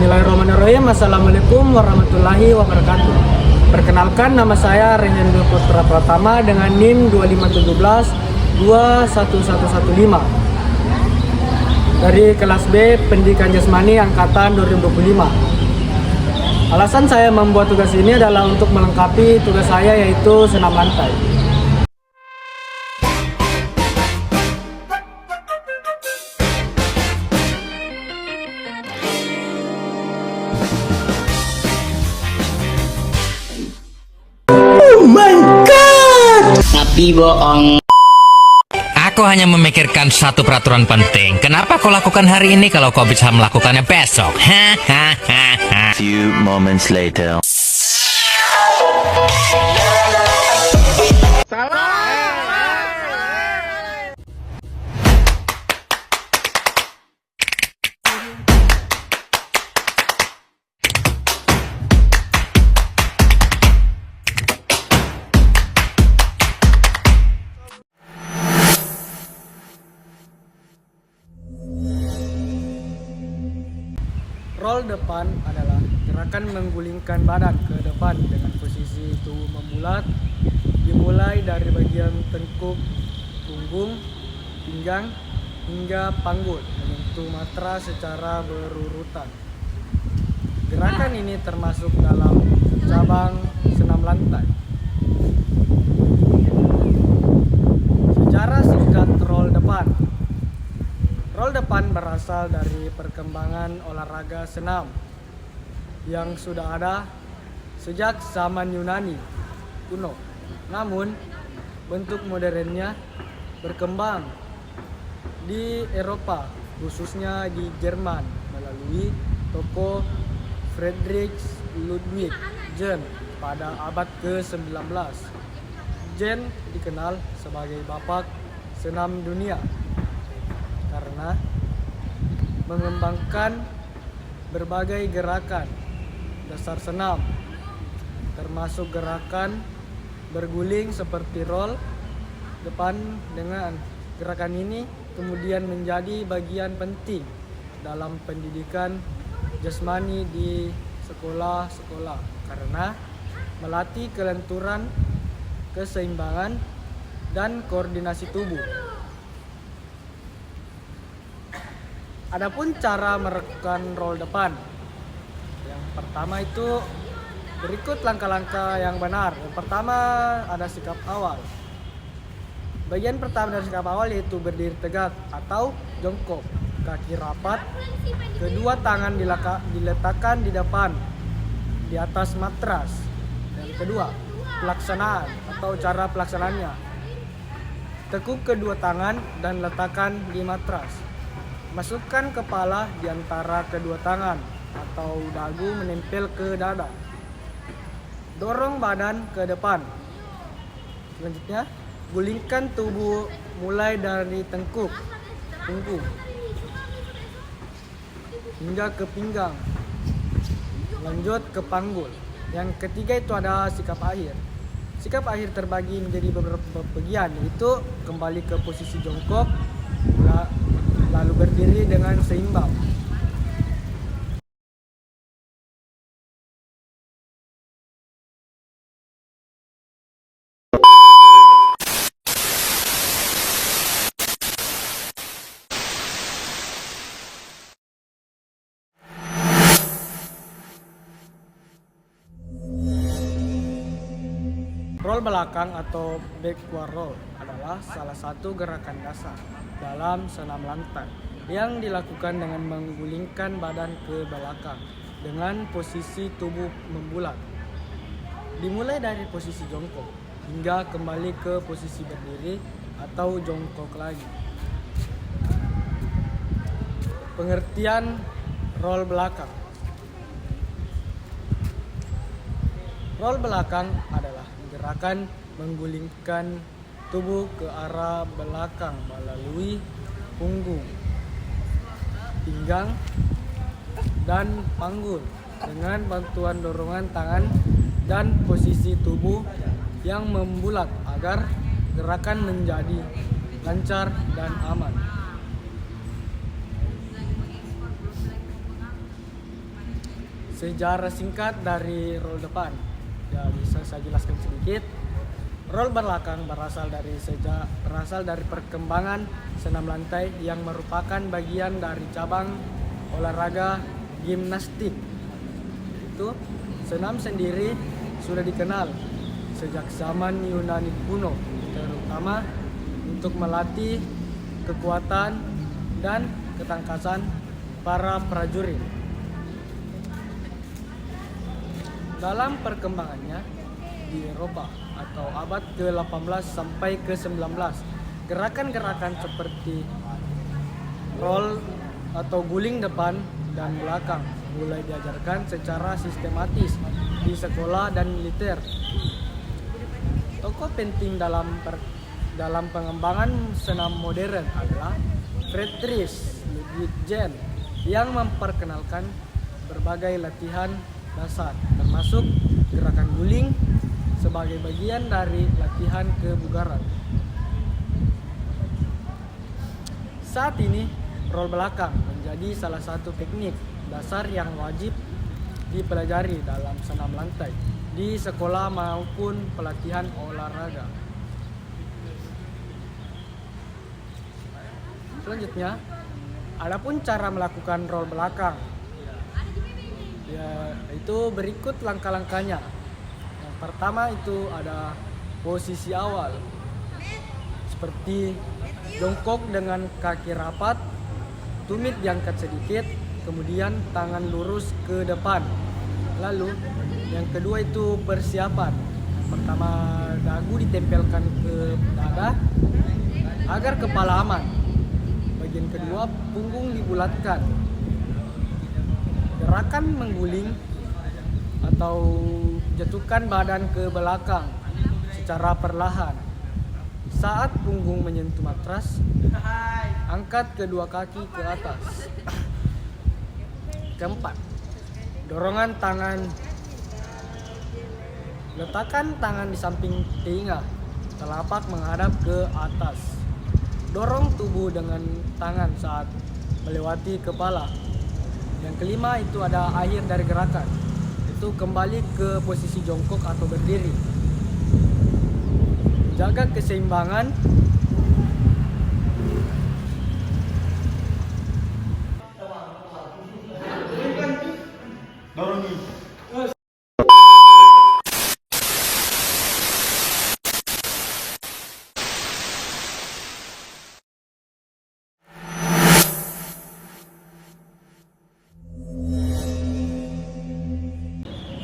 Bismillahirrahmanirrahim. Assalamualaikum warahmatullahi wabarakatuh. Perkenalkan, nama saya Renyendo Putra Pratama dengan NIM 2517 21115 dari kelas B Pendidikan Jasmani angkatan 2025. Alasan saya membuat tugas ini adalah untuk melengkapi tugas saya, yaitu senam lantai. Tapi bohong. Aku hanya memikirkan satu peraturan penting. Kenapa kau lakukan hari ini kalau kau bisa melakukannya besok? Few moments later. Roll depan adalah gerakan menggulingkan badan ke depan dengan posisi tubuh membulat, dimulai dari bagian tengkuk, punggung, pinggang, hingga panggul menyentuh matra secara berurutan. Gerakan ini termasuk dalam cabang senam lantai. Secara singkat, roll depan. Roll depan berasal dari perkembangan olahraga senam yang sudah ada sejak zaman Yunani kuno. Namun, bentuk modernnya berkembang di Eropa, khususnya di Jerman melalui tokoh Friedrich Ludwig Jahn pada abad ke-19. Jahn dikenal sebagai bapak senam dunia karena mengembangkan berbagai gerakan dasar senam, termasuk gerakan berguling seperti roll depan. Dengan gerakan ini kemudian menjadi bagian penting dalam pendidikan jasmani di sekolah-sekolah karena melatih kelenturan, keseimbangan, dan koordinasi tubuh. Adapun cara merekam roll depan, yang pertama itu berikut langkah-langkah yang benar. Yang pertama ada sikap awal. Bagian pertama dari sikap awal yaitu berdiri tegak atau jongkok, kaki rapat, kedua tangan diletakkan di depan di atas matras. Yang kedua, pelaksanaan atau cara pelaksanaannya. Tekuk kedua tangan dan letakkan di matras. Masukkan kepala di antara kedua tangan atau dagu menempel ke dada. Dorong badan ke depan. Selanjutnya, gulingkan tubuh mulai dari tengkuk, punggung, hingga ke pinggang. Lanjut ke panggul. Yang ketiga itu ada sikap akhir. Sikap akhir terbagi menjadi beberapa bagian, yaitu kembali ke posisi jongkok, lalu berdiri dengan seimbang. Roll belakang atau backward roll adalah salah satu gerakan dasar dalam senam lantai yang dilakukan dengan menggulingkan badan ke belakang dengan posisi tubuh membulat. Dimulai dari posisi jongkok hingga kembali ke posisi berdiri atau jongkok lagi. Pengertian roll belakang. Roll belakang adalah gerakan menggulingkan tubuh ke arah belakang melalui punggung, pinggang, dan panggul dengan bantuan dorongan tangan dan posisi tubuh yang membulat agar gerakan menjadi lancar dan aman. Sejarah singkat dari roll depan. Ya, bisa saya jelaskan sedikit. Roll belakang berasal dari perkembangan senam lantai yang merupakan bagian dari cabang olahraga gimnastik. Itu senam sendiri sudah dikenal sejak zaman Yunani kuno, terutama untuk melatih kekuatan dan ketangkasan para prajurit. Dalam perkembangannya di Eropa atau abad ke-18 sampai ke-19, gerakan-gerakan seperti roll atau guling depan dan belakang mulai diajarkan secara sistematis di sekolah dan militer. Tokoh penting dalam pengembangan senam modern adalah Friedrich Ludwig yang memperkenalkan berbagai latihan dasar, termasuk gerakan guling sebagai bagian dari latihan kebugaran. Saat ini, roll belakang menjadi salah satu teknik dasar yang wajib dipelajari dalam senam lantai di sekolah maupun pelatihan olahraga. Selanjutnya, adapun cara melakukan roll belakang, itu berikut langkah-langkahnya. Yang pertama itu ada posisi awal, seperti jongkok dengan kaki rapat, tumit diangkat sedikit, kemudian tangan lurus ke depan. Lalu yang kedua itu persiapan. Pertama, dagu ditempelkan ke dada agar kepala aman. Bagian kedua, punggung dibulatkan. Gerakan mengguling atau jatuhkan badan ke belakang secara perlahan. Saat punggung menyentuh matras, angkat kedua kaki ke atas. Keempat, dorongan tangan. Letakkan tangan di samping telinga, telapak menghadap ke atas. Dorong tubuh dengan tangan saat melewati kepala. Yang kelima itu ada akhir dari gerakan. Itu kembali ke posisi jongkok atau berdiri. Jaga keseimbangan.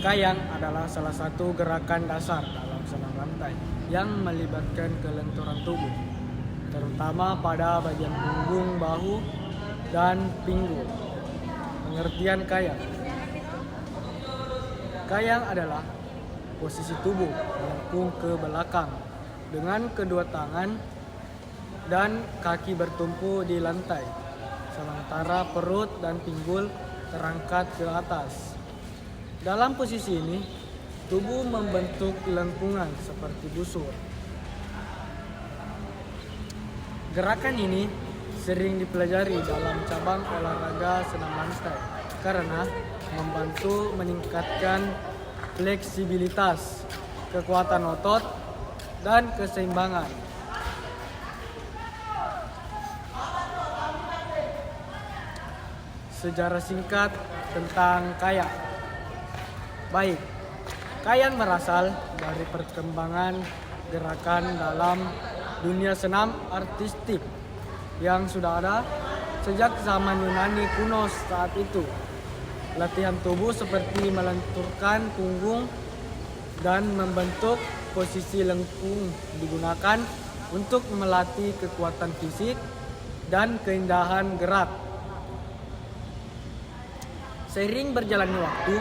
Kayang adalah salah satu gerakan dasar dalam senam lantai yang melibatkan kelenturan tubuh, terutama pada bagian punggung, bahu, dan pinggul. Pengertian kayang. Kayang adalah posisi tubuh melengkung ke belakang dengan kedua tangan dan kaki bertumpu di lantai, sementara perut dan pinggul terangkat ke atas. Dalam posisi ini, tubuh membentuk lengkungan seperti busur. Gerakan ini sering dipelajari dalam cabang olahraga senam lantai karena membantu meningkatkan fleksibilitas, kekuatan otot, dan keseimbangan. Sejarah singkat tentang kayang. Baik, kayang berasal dari perkembangan gerakan dalam dunia senam artistik yang sudah ada sejak zaman Yunani kuno saat itu. Latihan tubuh seperti melenturkan punggung dan membentuk posisi lengkung digunakan untuk melatih kekuatan fisik dan keindahan gerak. Seiring berjalannya waktu,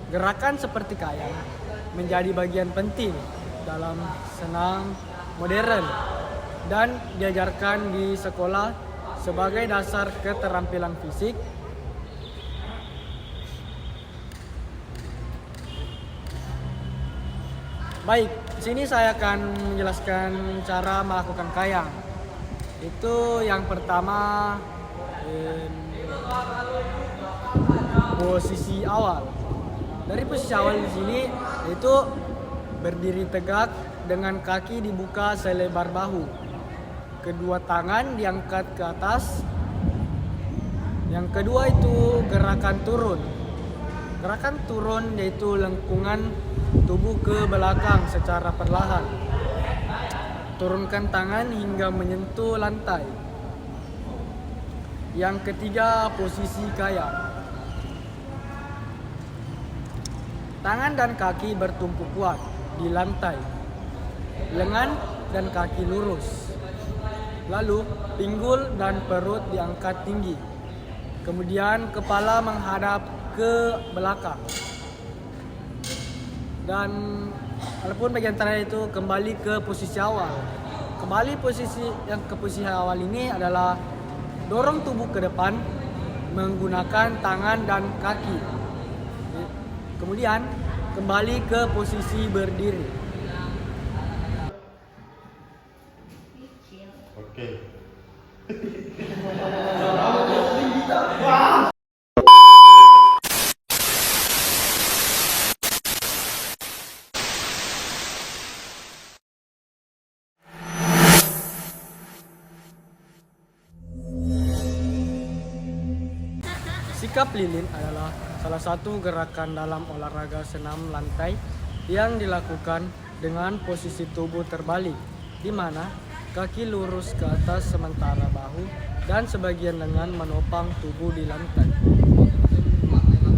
gerakan seperti kayang menjadi bagian penting dalam senam modern dan diajarkan di sekolah sebagai dasar keterampilan fisik. Baik, di sini saya akan menjelaskan cara melakukan kayang. Itu yang pertama, posisi awal. Dari posisi awal di sini yaitu berdiri tegak dengan kaki dibuka selebar bahu. Kedua tangan diangkat ke atas. Yang kedua itu gerakan turun. Gerakan turun yaitu lengkungan tubuh ke belakang secara perlahan. Turunkan tangan hingga menyentuh lantai. Yang ketiga, posisi kayak. Tangan dan kaki bertumpu kuat di lantai. Lengan dan kaki lurus. Lalu, pinggul dan perut diangkat tinggi. Kemudian, kepala menghadap ke belakang. Dan walaupun bagian terakhir itu kembali ke posisi awal. Kembali ke posisi awal ini adalah dorong tubuh ke depan menggunakan tangan dan kaki. Kemudian kembali ke posisi berdiri. Oke. Sikap lilin adalah salah satu gerakan dalam olahraga senam lantai yang dilakukan dengan posisi tubuh terbalik, di mana kaki lurus ke atas sementara bahu dan sebagian lengan menopang tubuh di lantai.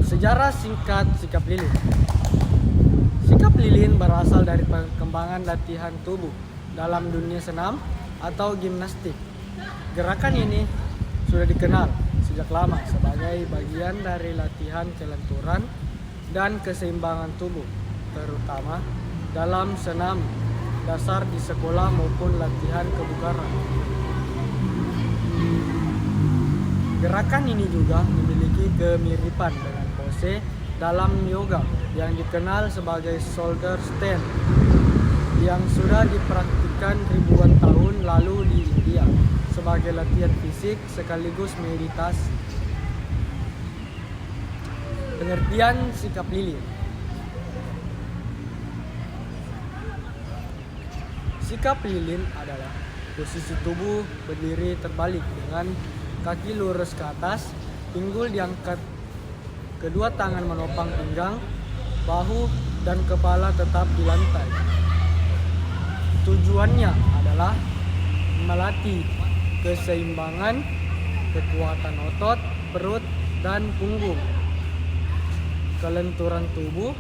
Sejarah singkat sikap lilin. Sikap lilin berasal dari perkembangan latihan tubuh dalam dunia senam atau gimnastik. Gerakan ini sudah dikenal sejak lama sebagai bagian dari latihan kelenturan dan keseimbangan tubuh, terutama dalam senam dasar di sekolah maupun latihan kebugaran. Gerakan ini juga memiliki kemiripan dengan pose dalam yoga yang dikenal sebagai shoulder stand yang sudah dipraktikkan ribuan tahun lalu di India sebagai latihan fisik sekaligus meditasi. Pengertian sikap lilin. Sikap lilin adalah posisi tubuh berdiri terbalik dengan kaki lurus ke atas, pinggul diangkat, kedua tangan menopang pinggang, bahu dan kepala tetap di lantai. Tujuannya adalah melatih keseimbangan, kekuatan otot, perut, dan punggung, kelenturan tubuh,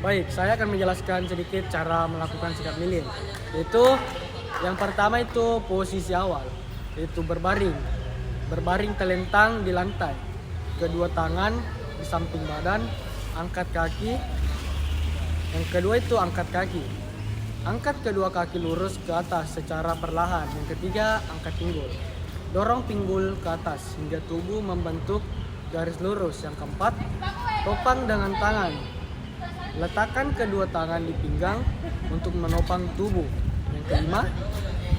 Baik, saya akan menjelaskan sedikit cara melakukan sikap lilin. Yaitu yang pertama itu posisi awal, yaitu berbaring. Berbaring telentang di lantai. Kedua tangan di samping badan, angkat kaki. Yang kedua itu angkat kaki. Angkat kedua kaki lurus ke atas secara perlahan. Yang ketiga, angkat pinggul. Dorong pinggul ke atas hingga tubuh membentuk garis lurus. Yang keempat, topang dengan tangan. Letakkan kedua tangan di pinggang untuk menopang tubuh. Yang kelima,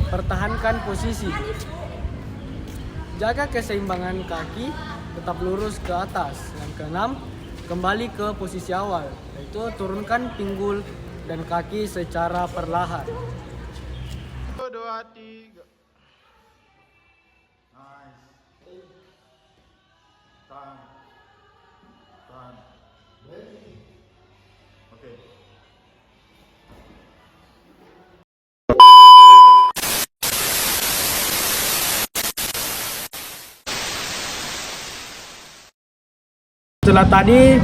pertahankan posisi. Jaga keseimbangan kaki tetap lurus ke atas. Yang keenam, kembali ke posisi awal, yaitu turunkan pinggul dan kaki secara perlahan. 1, 2, 3. Nice. Tahan. Tahan. Oke. Setelah tadi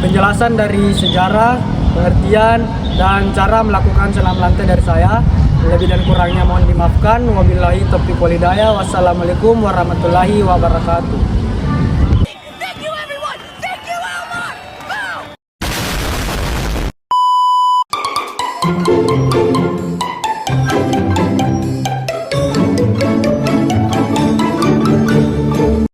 penjelasan dari sejarah, pengertian, dan cara melakukan senam lantai dari saya. Lebih dan kurangnya mohon dimaafkan. Wabillahi taufiq wal hidayah. Wassalamualaikum warahmatullahi wabarakatuh.